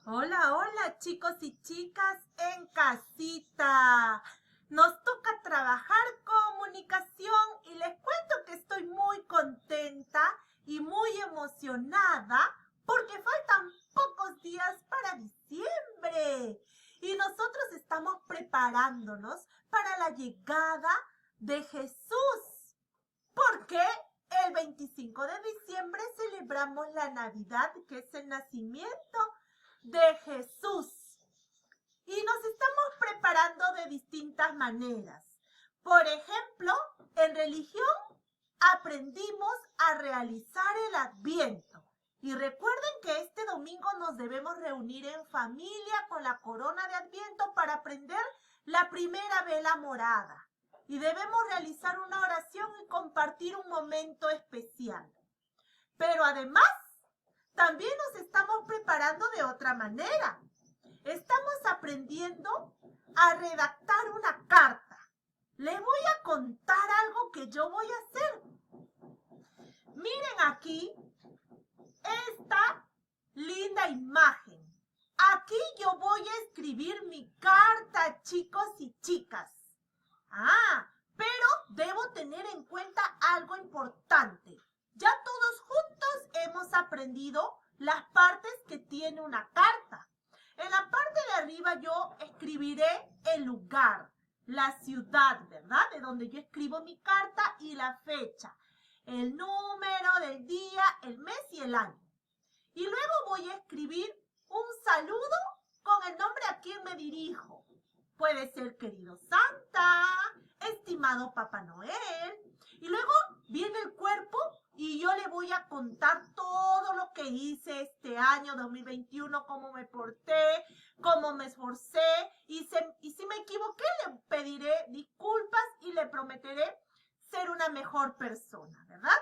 Hola, hola chicos y chicas en casita. Nos toca trabajar comunicación y les cuento que estoy muy contenta y muy emocionada porque faltan pocos días para diciembre y nosotros estamos preparándonos para la llegada de Jesús. Porque el 25 de diciembre celebramos la Navidad, que es el nacimiento de Jesús. Y nos estamos preparando de distintas maneras. Por ejemplo, en religión aprendimos a realizar el Adviento. Y recuerden que este domingo nos debemos reunir en familia con la corona de Adviento para aprender la primera vela morada. Y debemos realizar una oración y compartir un momento especial. Pero además, también nos estamos preparando de otra manera. Estamos aprendiendo a redactar una carta. Les voy a contar algo que yo voy a hacer. Miren aquí esta linda imagen. Aquí yo voy a escribir mi carta, chicos y chicas. Pero debo tener en cuenta algo importante. Ya todos juntos hemos aprendido las partes que tiene una carta. En la parte de arriba yo escribiré el lugar, la ciudad, ¿verdad? De donde yo escribo mi carta y la fecha, el número del día, el mes y el año. Y luego voy a escribir un saludo con el nombre a quien me dirijo. Puede ser querido Santa, estimado Papá Noel. Y luego viene el cuerpo y yo le voy a contar todo lo que hice este año 2021, cómo me porté, cómo me esforcé. Y si me equivoqué, le pediré disculpas y le prometeré ser una mejor persona, ¿verdad?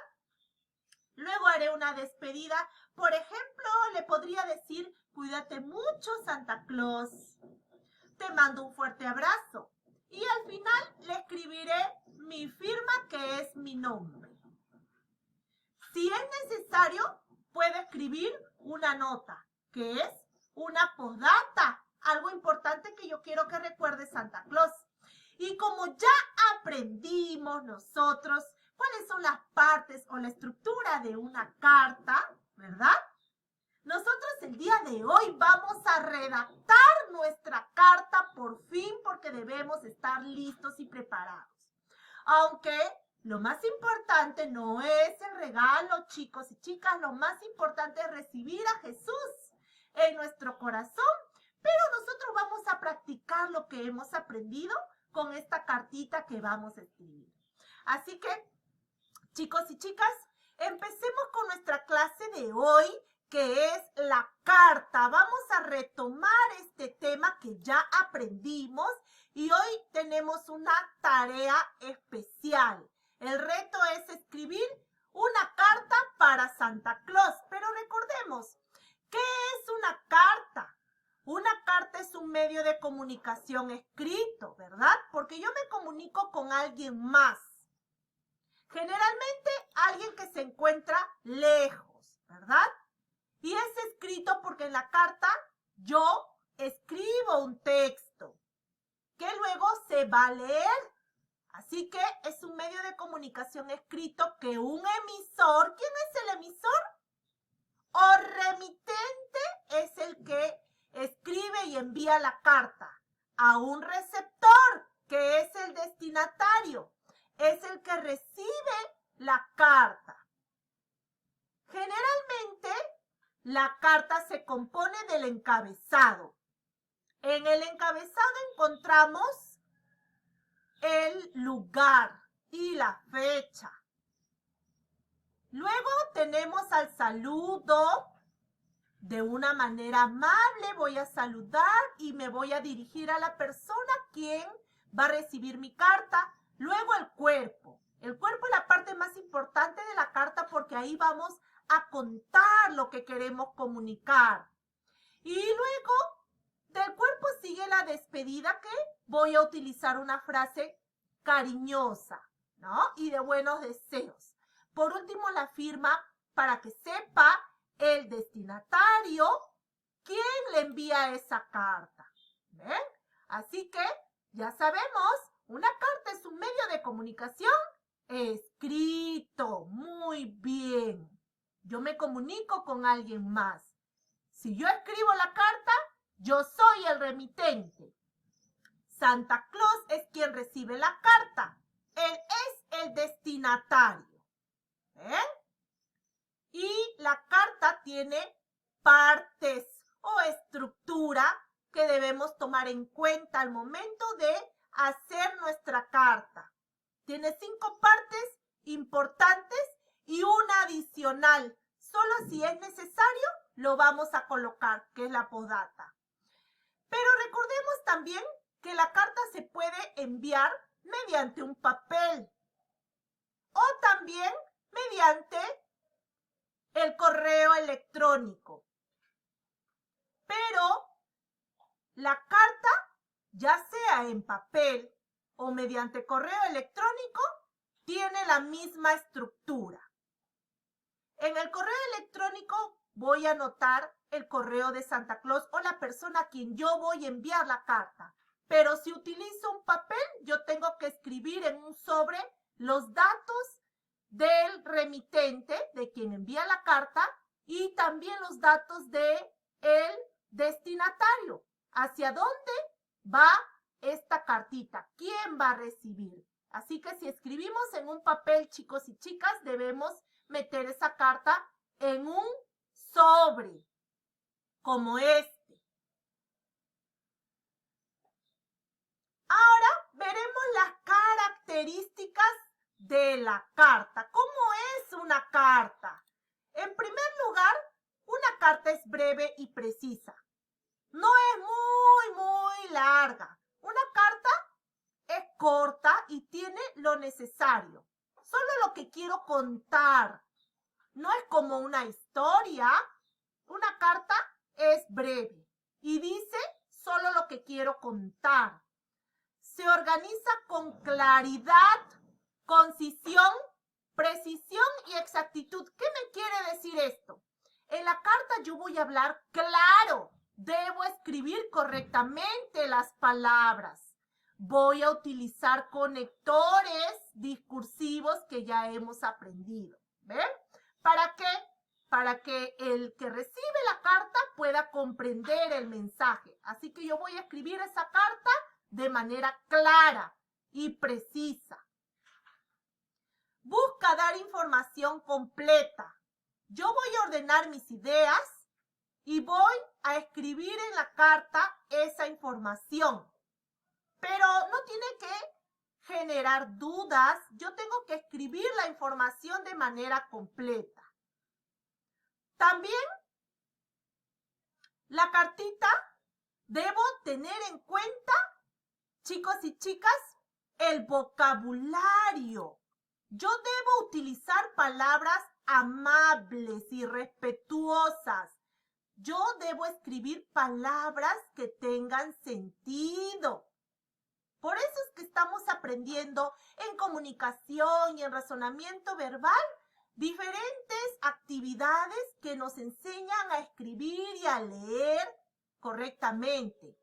Luego haré una despedida. Por ejemplo, le podría decir, cuídate mucho, Santa Claus. Te mando un fuerte abrazo. Y al final le escribiré mi firma, que es mi nombre. Si es necesario, puedo escribir una nota, que es una postdata. Algo importante que yo quiero que recuerde Santa Claus. Y como ya aprendimos nosotros cuáles son las partes o la estructura de una carta, ¿verdad? Nosotros el día de hoy vamos a redactar nuestra carta por fin porque debemos estar listos y preparados. Aunque lo más importante no es el regalo, chicos y chicas, lo más importante es recibir a Jesús en nuestro corazón, pero nosotros vamos a practicar lo que hemos aprendido con esta cartita que vamos a escribir. Así que, chicos y chicas, empecemos con nuestra clase de hoy, que es la carta. Vamos a retomar este tema que ya aprendimos y hoy tenemos una tarea especial. El reto es escribir una carta para Santa Claus, pero recordemos, ¿qué es una carta? Una carta es un medio de comunicación escrito, ¿verdad? Porque yo me comunico con alguien más. Generalmente alguien que se encuentra lejos, ¿verdad? Y es escrito porque en la carta yo escribo un texto que luego se va a leer. Así que es un medio de comunicación escrito que un emisor, ¿quién es el emisor? O remitente es el que escribe y envía la carta a un receptor, que es el destinatario, es el que recibe la carta. Generalmente, la carta se compone del encabezado. En el encabezado encontramos el lugar y la fecha. Luego tenemos al saludo. De una manera amable voy a saludar y me voy a dirigir a la persona quien va a recibir mi carta. Luego el cuerpo. El cuerpo es la parte más importante de la carta porque ahí vamos a contar lo que queremos comunicar. Y luego del cuerpo sigue la despedida, que voy a utilizar una frase cariñosa, ¿no? Y de buenos deseos. Por último, la firma para que sepa el destinatario quién le envía esa carta. ¿Ven? Así que ya sabemos, una carta es un medio de comunicación escrito. Muy bien. Yo me comunico con alguien más. Si yo escribo la carta, yo soy el remitente. Santa Claus es quien recibe la carta. Él es el destinatario. ¿Ven? Y la carta tiene partes o estructura que debemos tomar en cuenta al momento de hacer nuestra carta. Tiene 5 partes importantes y una adicional. Solo si es necesario lo vamos a colocar, que es la postdata. Pero recordemos también que la carta se puede enviar mediante un papel o también mediante el correo electrónico. Pero la carta, ya sea en papel o mediante correo electrónico, tiene la misma estructura. En el correo electrónico voy a anotar el correo de Santa Claus o la persona a quien yo voy a enviar la carta. Pero si utilizo un papel, yo tengo que escribir en un sobre los datos del remitente, de quien envía la carta, y también los datos del destinatario. ¿Hacia dónde va esta cartita? ¿Quién va a recibir? Así que si escribimos en un papel, chicos y chicas, debemos meter esa carta en un sobre, como este. Ahora veremos las características de la carta. ¿Cómo es una carta? En primer lugar, una carta es breve y precisa. No es muy larga. Una carta es corta y tiene lo necesario. Solo lo que quiero contar. No es como una historia. Una carta es breve y dice solo lo que quiero contar. Se organiza con claridad, concisión, precisión y exactitud. ¿Qué me quiere decir esto? En la carta yo voy a hablar claro. Debo escribir correctamente las palabras. Voy a utilizar conectores discursivos que ya hemos aprendido. ¿Ven? ¿Para qué? Para que el que recibe la carta pueda comprender el mensaje. Así que yo voy a escribir esa carta de manera clara y precisa. Busca dar información completa. Yo voy a ordenar mis ideas y voy a escribir en la carta esa información. Pero no tiene que generar dudas. Yo tengo que escribir la información de manera completa. También la cartita debo tener en cuenta, chicos y chicas, el vocabulario. Yo debo utilizar palabras amables y respetuosas. Yo debo escribir palabras que tengan sentido. Por eso es que estamos aprendiendo en comunicación y en razonamiento verbal diferentes actividades que nos enseñan a escribir y a leer correctamente.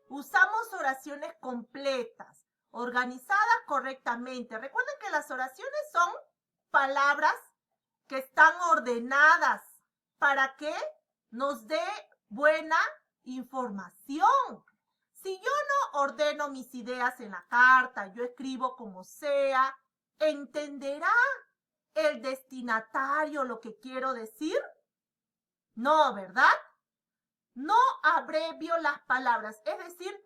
Usamos oraciones completas, organizadas correctamente. Recuerden que las oraciones son palabras que están ordenadas para que nos dé buena información. Si yo no ordeno mis ideas en la carta, yo escribo como sea, ¿entenderá el destinatario lo que quiero decir? No, ¿verdad? No abrevio las palabras. Es decir,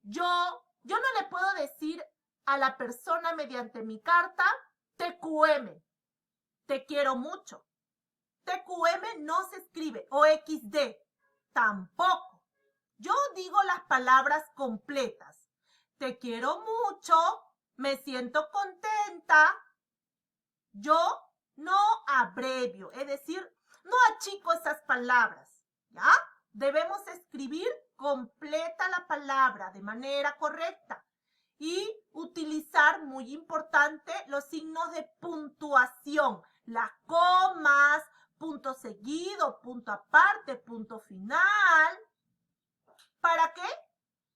yo no le puedo decir a la persona mediante mi carta TQM, te quiero mucho. TQM no se escribe, o XD, tampoco. Yo digo las palabras completas. Te quiero mucho, me siento contenta. Yo no abrevio, es decir, no achico esas palabras, ¿ya? Debemos escribir completa la palabra de manera correcta y utilizar, muy importante, los signos de puntuación, las comas, punto seguido, punto aparte, punto final, para que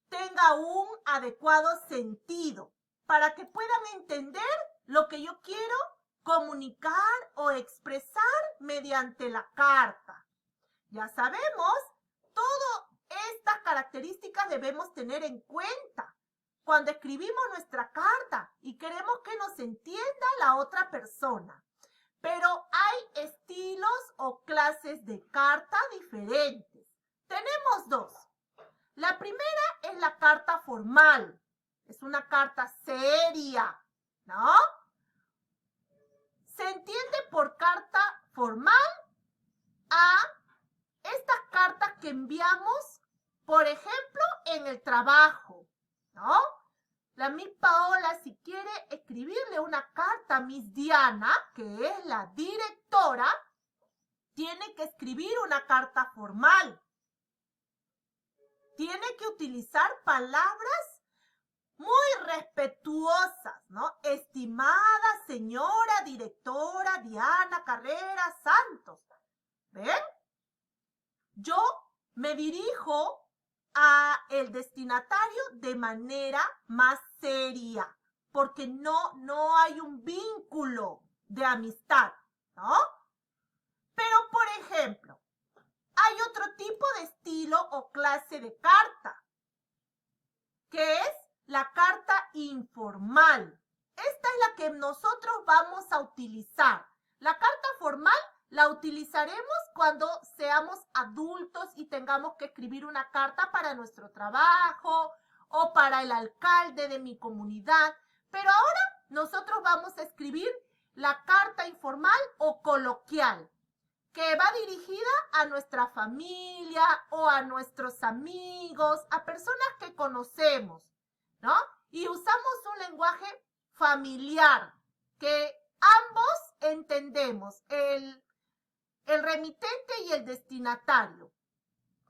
tenga un adecuado sentido, para que puedan entender lo que yo quiero comunicar o expresar mediante la carta. Ya sabemos, todas estas características debemos tener en cuenta cuando escribimos nuestra carta y queremos que nos entienda la otra persona. Pero hay estilos o clases de carta diferentes. Tenemos dos. La primera es la carta formal. Es una carta seria, ¿no? Se entiende por carta formal a estas cartas que enviamos, por ejemplo, en el trabajo, ¿no? La Miss Paola, si quiere escribirle una carta a Miss Diana, que es la directora, tiene que escribir una carta formal. Tiene que utilizar palabras muy respetuosas, ¿no? Estimada señora directora Diana Carrera Santos. ¿Ven? Yo me dirijo a el destinatario de manera más seria, porque no hay un vínculo de amistad, ¿no? Pero, por ejemplo, hay otro tipo de estilo o clase de carta, que es la carta informal. Esta es la que nosotros vamos a utilizar. La carta formal la utilizaremos cuando seamos adultos y tengamos que escribir una carta para nuestro trabajo o para el alcalde de mi comunidad. Pero ahora nosotros vamos a escribir la carta informal o coloquial, que va dirigida a nuestra familia o a nuestros amigos, a personas que conocemos, ¿no? Y usamos un lenguaje familiar que ambos entendemos, el remitente y el destinatario.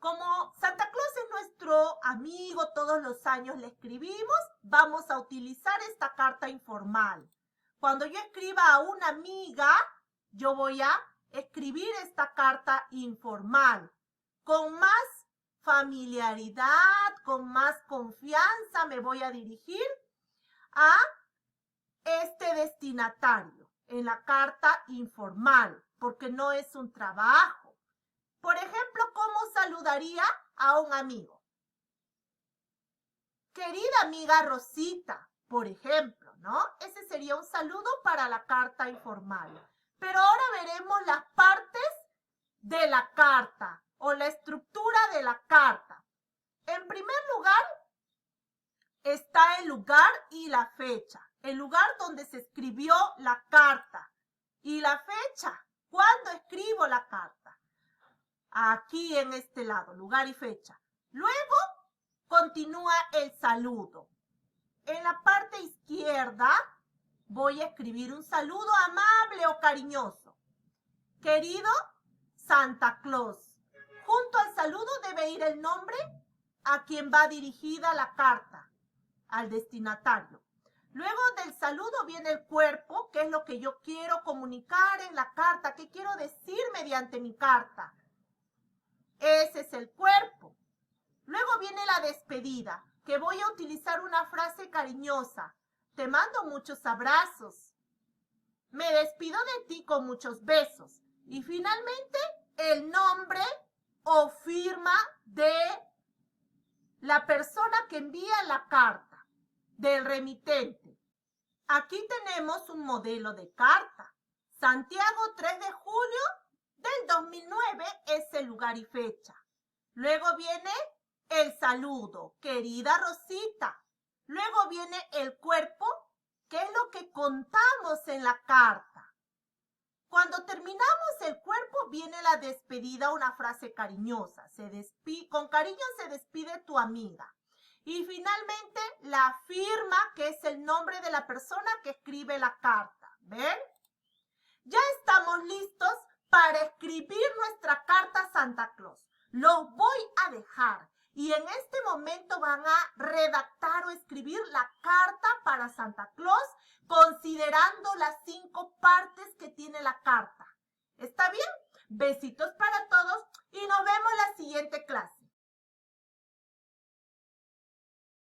Como Santa Claus es nuestro amigo, todos los años le escribimos, vamos a utilizar esta carta informal. Cuando yo escriba a una amiga, yo voy a escribir esta carta informal. Con más familiaridad, con más confianza me voy a dirigir a este destinatario en la carta informal, porque no es un trabajo. Por ejemplo, ¿cómo saludaría a un amigo? Querida amiga Rosita, por ejemplo, ¿no? Ese sería un saludo para la carta informal. Pero ahora veremos las partes de la carta o la estructura de la carta. En primer lugar, está el lugar y la fecha. El lugar donde se escribió la carta y la fecha. ¿Cuándo escribo la carta? Aquí en este lado, lugar y fecha. Luego continúa el saludo. En la parte izquierda voy a escribir un saludo amable o cariñoso. Querido Santa Claus. Junto al saludo debe ir el nombre a quien va dirigida la carta, al destinatario. Luego del saludo viene el cuerpo, que es lo que yo quiero comunicar en la carta, qué quiero decir mediante mi carta. Ese es el cuerpo. Luego viene la despedida, que voy a utilizar una frase cariñosa. Te mando muchos abrazos. Me despido de ti con muchos besos. Y finalmente, el nombre o firma de la persona que envía la carta, del remitente. Aquí tenemos un modelo de carta. Santiago, 3 de julio del 2009 es el lugar y fecha. Luego viene el saludo, querida Rosita. Luego viene el cuerpo, que es lo que contamos en la carta. Cuando terminamos el cuerpo, viene la despedida, una frase cariñosa. Con cariño se despide tu amiga. Y finalmente, la firma, que es el nombre de la persona que escribe la carta. ¿Ven? Ya estamos listos para escribir nuestra carta a Santa Claus. Los voy a dejar. Y en este momento van a redactar o escribir la carta para Santa Claus, considerando las 5 partes que tiene la carta. ¿Está bien? Besitos para